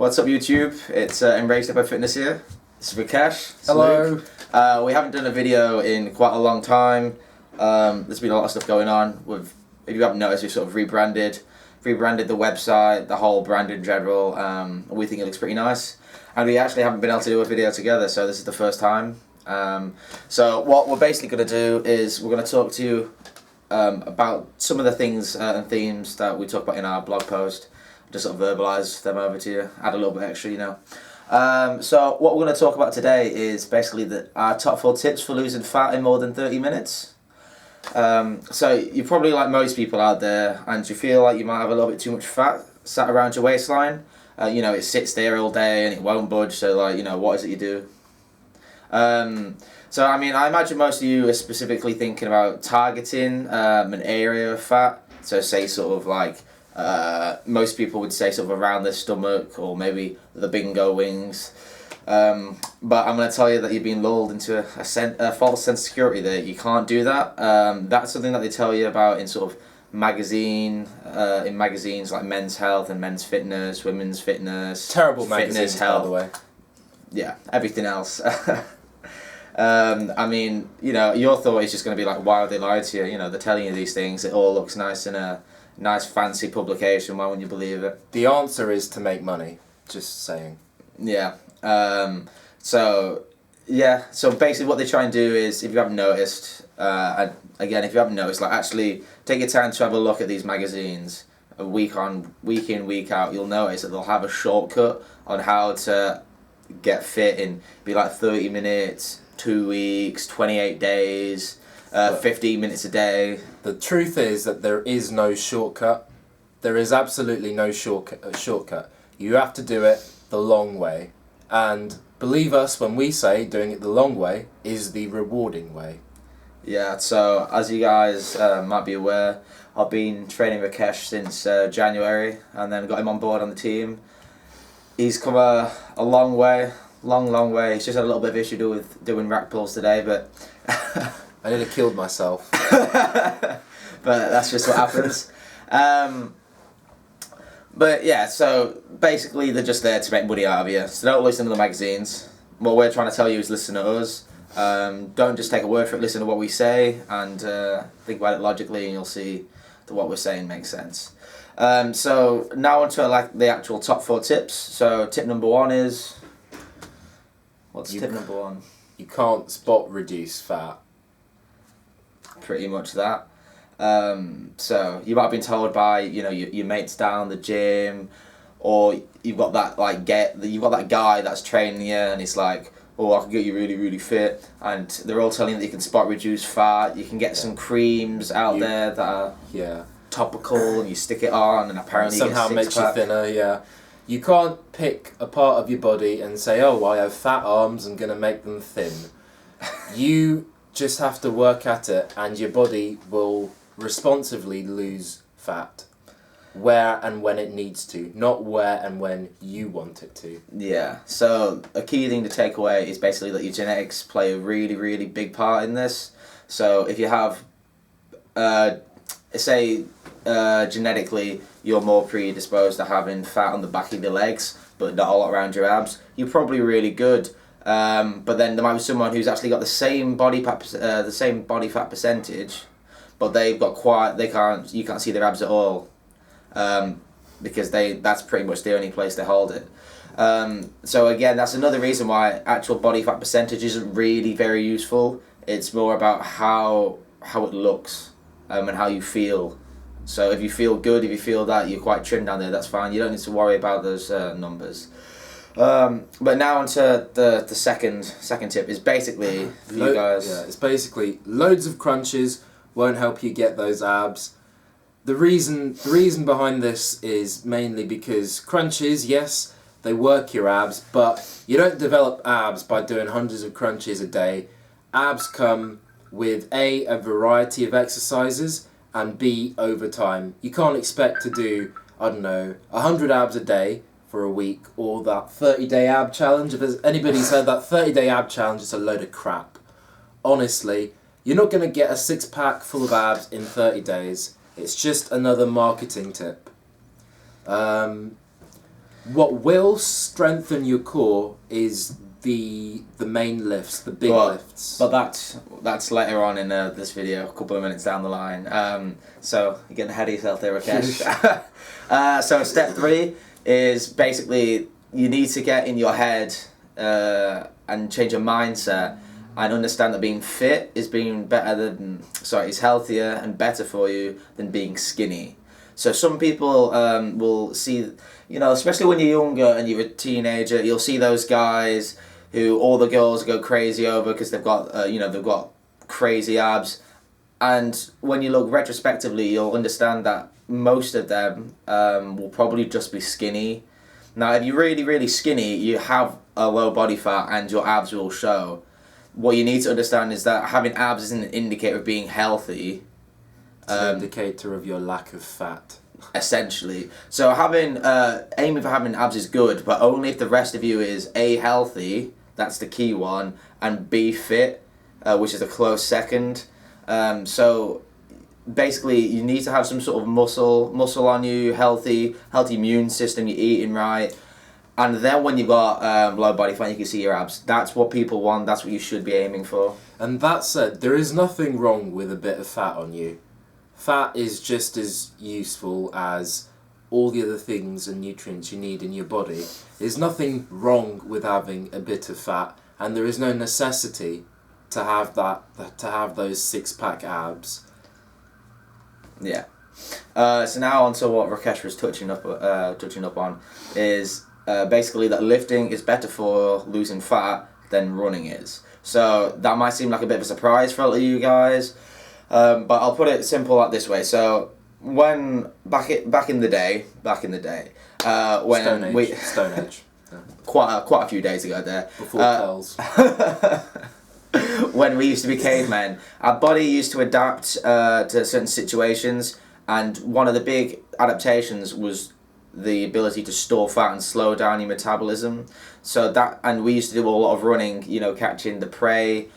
What's up, YouTube? It's Embrace Depot Fitness here. This is Rakesh. Hello. Luke. We haven't done a video in quite a long time. There's been a lot of stuff going on. If you haven't noticed, we've sort of rebranded the website, the whole brand in general. We think it looks pretty nice, and we actually haven't been able to do a video together, so this is the first time. So what we're basically going to do is we're going to talk to you about some of the things and themes that we talk about in our blog post. Just sort of verbalise them over to you, add a little bit extra, you know. So what we're going to talk about today is basically our top 4 tips for losing fat in more than 30 minutes. So you're probably like most people out there, and you feel like you might have a little bit too much fat sat around your waistline. It sits there all day and it won't budge, so what is it you do? So I imagine most of you are specifically thinking about targeting an area of fat. So say sort of like most people would say sort of around the stomach, or maybe the bingo wings. But I'm going to tell you that you've been lulled into a false sense of security there. You can't do that. That's something that they tell you about in sort of magazines like Men's Health and Men's Fitness, Women's Fitness. Terrible Fitness magazines, Health. by the way. Yeah, everything else. Your thought is just going to be like, why would they lie to you? They're telling you these things. It all looks nice in a nice fancy publication. Why wouldn't you believe it? The answer is to make money. Just saying. Yeah. So basically what they try and do is, if you haven't noticed, like actually take your time to have a look at these magazines week in, week out. You'll notice that they'll have a shortcut on how to get fit in, be like 30 minutes, 2 weeks, 28 days, 15 minutes a day. The truth is that there is no shortcut. There is absolutely no shortcut. You have to do it the long way. And believe us when we say doing it the long way is the rewarding way. Yeah, so as you guys might be aware, I've been training Rakesh since January, and then got him on board on the team. He's come a long way, long way. He's just had a little bit of issue with doing rack pulls today, but I nearly killed myself. But that's just what happens. But yeah, so basically they're just there to make money out of you. So don't listen to the magazines. What we're trying to tell you is listen to us. Don't just take a word for it. Listen to what we say and think about it logically, and you'll see that what we're saying makes sense. So now onto the actual top 4 tips. So tip number 1 is, tip number 1? You can't spot reduce fat. Pretty much that. So you might have been told by your mates down the gym, or you've got that guy that's training you, and he's like, oh, I can get you really, really fit, and they're all telling you that you can spot reduce fat. You can get some creams out there that are topical, and you stick it on, and apparently somehow you get makes you thinner. Yeah, you can't pick a part of your body and say, oh, I have fat arms, I'm gonna make them thin. You just have to work at it, and your body will responsively lose fat where and when it needs to, not where and when you want it to. Yeah, so a key thing to take away is basically that your genetics play a really, really big part in this. So if you have, genetically you're more predisposed to having fat on the back of your legs, but not a lot around your abs, you're probably really good. But then there might be someone who's actually got the same body fat percentage, but you can't see their abs at all, because that's pretty much the only place they hold it. So again, that's another reason why actual body fat percentage isn't really very useful. It's more about how it looks, and how you feel. So if you feel good, if you feel that you're quite trim down there, that's fine. You don't need to worry about those numbers. But now onto the second tip is basically for you guys. Yeah, it's basically loads of crunches won't help you get those abs. The reason behind this is mainly because crunches, yes, they work your abs, but you don't develop abs by doing hundreds of crunches a day. Abs come with A, variety of exercises, and B, over time. You can't expect to do, 100 abs a day for a week, or that 30-day ab challenge. If anybody's heard that 30-day ab challenge, it's a load of crap. Honestly, you're not going to get a 6-pack full of abs in 30 days. It's just another marketing tip. What will strengthen your core is the main lifts, the big lifts. But that's later on in this video, a couple of minutes down the line. So you're getting ahead of yourself there, Rakesh. So step 3 is basically you need to get in your head and change your mindset and understand that being fit is is healthier and better for you than being skinny. So some people will see, especially when you're younger and you're a teenager, you'll see those guys who all the girls go crazy over because they've got crazy abs, and when you look retrospectively, you'll understand that most of them will probably just be skinny. Now, if you're really, really skinny, you have a low body fat and your abs will show. What you need to understand is that having abs isn't an indicator of being healthy. It's an indicator of your lack of fat. Essentially. So aiming for having abs is good, but only if the rest of you is A, healthy, that's the key one, and B, fit, which is a close second. So basically you need to have some sort of muscle on you, healthy immune system, you're eating right, and then when you've got low body fat, you can see your abs. That's what people want, that's what you should be aiming for. And that said, there is nothing wrong with a bit of fat on you. Fat is just as useful as all the other things and nutrients you need in your body. There's nothing wrong with having a bit of fat, and there is no necessity to have those 6-pack abs. Yeah. So now on to what Rakesh was touching up on is basically that lifting is better for losing fat than running is. So that might seem like a bit of a surprise for a lot of you guys. But I'll put it simple like this way. So when back in the day, when Stone Age, quite a few days ago there, before pearls, when we used to be cavemen, our body used to adapt to certain situations, and one of the big adaptations was the ability to store fat and slow down your metabolism. And we used to do a lot of running, catching the prey.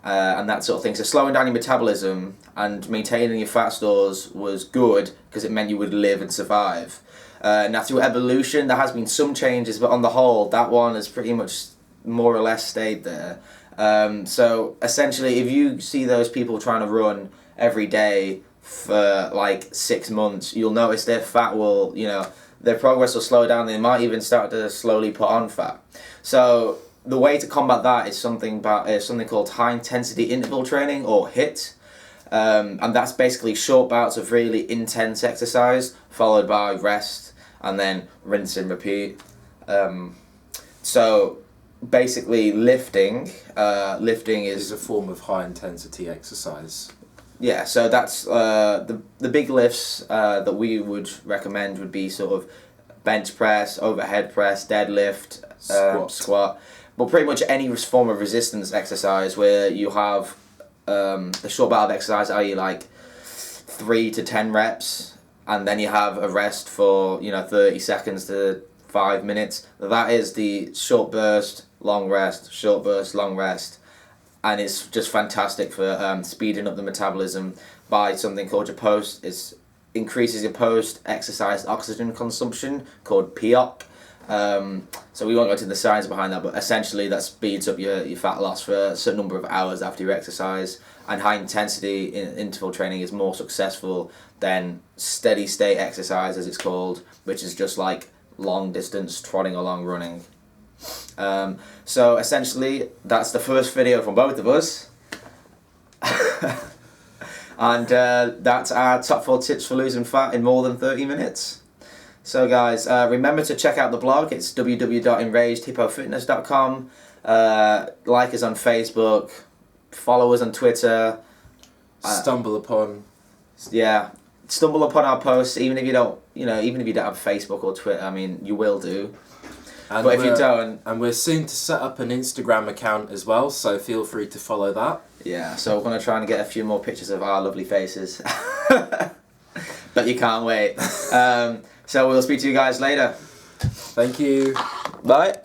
And that sort of thing. So slowing down your metabolism and maintaining your fat stores was good because it meant you would live and survive. Now through evolution there has been some changes, but on the whole that one has pretty much more or less stayed there. So essentially if you see those people trying to run every day for like 6 months, you'll notice their fat will, their progress will slow down. They might even start to slowly put on fat. So the way to combat that is something called high intensity interval training, or HIIT, and that's basically short bouts of really intense exercise followed by rest and then rinse and repeat. So basically lifting is a form of high intensity exercise. Yeah, so that's the big lifts that we would recommend would be sort of bench press, overhead press, deadlift, squat. But pretty much any form of resistance exercise where you have a short bout of exercise, i.e. like 3 to 10 reps, and then you have a rest for 30 seconds to 5 minutes. That is the short burst, long rest, short burst, long rest, and it's just fantastic for speeding up the metabolism by something called your increases your post-exercise oxygen consumption, called POC. So we won't go into the science behind that, but essentially that speeds up your fat loss for a certain number of hours after your exercise, and high intensity interval training is more successful than steady state exercise, as it's called, which is just like long distance trotting along, running. So essentially that's the first video from both of us. And that's our top 4 tips for losing fat in more than 30 minutes. So guys, remember to check out the blog. It's www.enragedhippofitness.com. Like us on Facebook, follow us on Twitter. Stumble upon our posts, even if you don't have Facebook or Twitter. I mean, you will do. But if you don't, and we're soon to set up an Instagram account as well, so feel free to follow that. Yeah, so we're gonna try and get a few more pictures of our lovely faces. But you can't wait. So we'll speak to you guys later. Thank you. Bye.